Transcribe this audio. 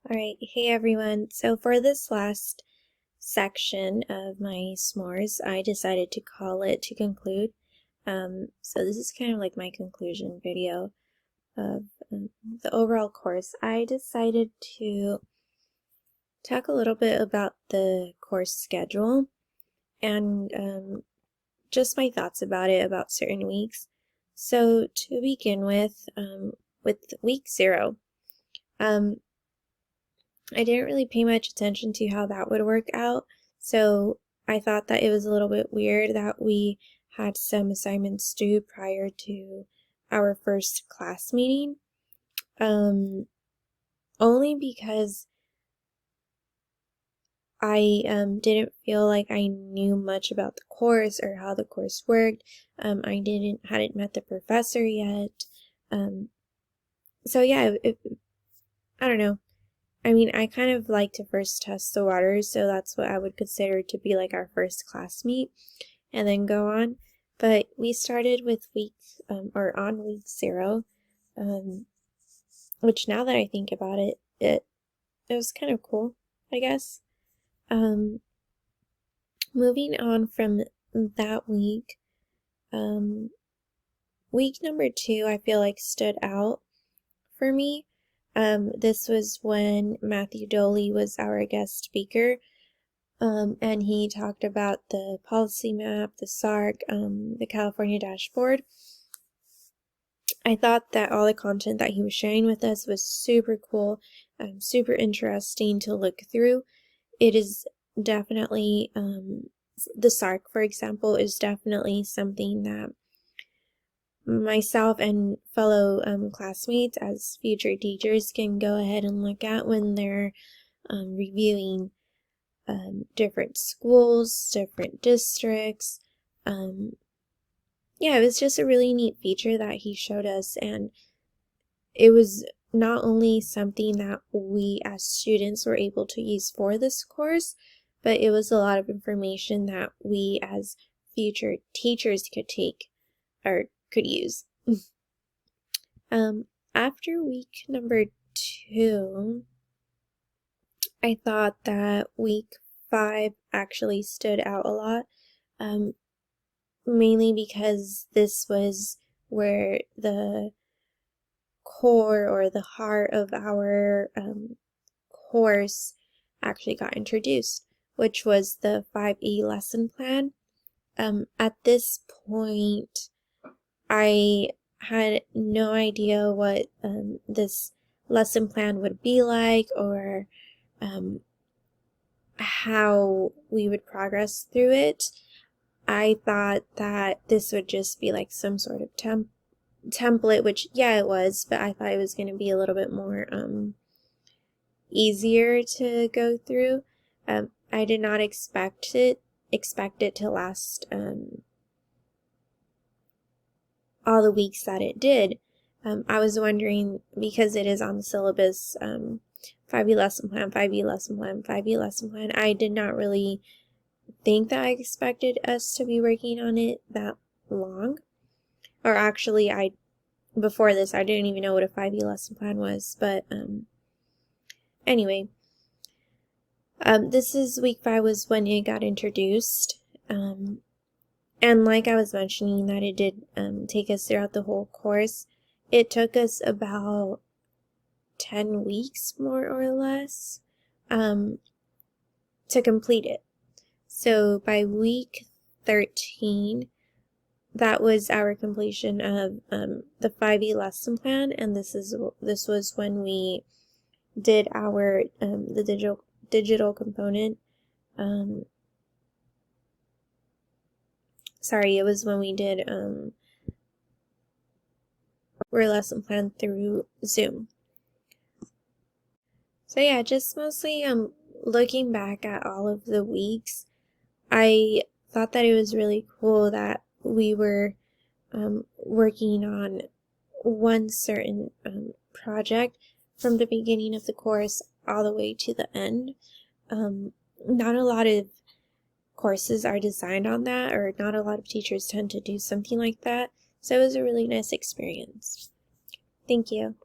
Alright, hey everyone. So for this last section of my s'mores, I decided to call it to conclude. So this is kind of like my conclusion video of the overall course. I decided to talk a little bit about the course schedule and just my thoughts about it, about certain weeks. So to begin with week 0, I didn't really pay much attention to how that would work out, so I thought that it was a little bit weird that we had some assignments due prior to our first class meeting, only because I didn't feel like I knew much about the course or how the course worked. I hadn't met the professor yet, so yeah, I don't know. I mean, I kind of like to first test the waters, so that's what I would consider to be like our first class meet, and then go on. But we started with on week 0, which now that I think about it, it was kind of cool, I guess. Moving on from that week, week number 2, I feel like stood out for me. This was when Matthew Doley was our guest speaker, and he talked about the policy map, the SARC, the California dashboard. I thought that all the content that he was sharing with us was super cool, super interesting to look through. It is definitely, the SARC, for example, is definitely something that myself and fellow classmates as future teachers can go ahead and look at when they're reviewing different schools, different districts. Yeah, it was just a really neat feature that he showed us, and it was not only something that we as students were able to use for this course, but it was a lot of information that we as future teachers could take or could use. After week number 2, I thought that week 5 actually stood out a lot, mainly because this was where the core or the heart of our course actually got introduced, which was the 5E lesson plan. At this point, I had no idea what this lesson plan would be like, or how we would progress through it. I thought that this would just be like some sort of template, which, yeah, it was, but I thought it was going to be a little bit more easier to go through. I did not expect it to last all the weeks that it did. I was wondering, because it is on the syllabus, 5E lesson plan, 5E lesson plan, 5E lesson plan, I did not really think that I expected us to be working on it that long. Or actually, before this, I didn't even know what a 5E lesson plan was, but anyway, this is week 5 was when it got introduced, and like I was mentioning, that it did take us throughout the whole course. It took us about 10 weeks, more or less, to complete it. So by week 13, that was our completion of the 5E lesson plan, and this was when we did our the digital component. Sorry, it was when we did our lesson plan through Zoom. So yeah, just mostly looking back at all of the weeks, I thought that it was really cool that we were working on one certain project from the beginning of the course all the way to the end. Not a lot of courses are designed on that, or not a lot of teachers tend to do something like that, so it was a really nice experience. Thank you.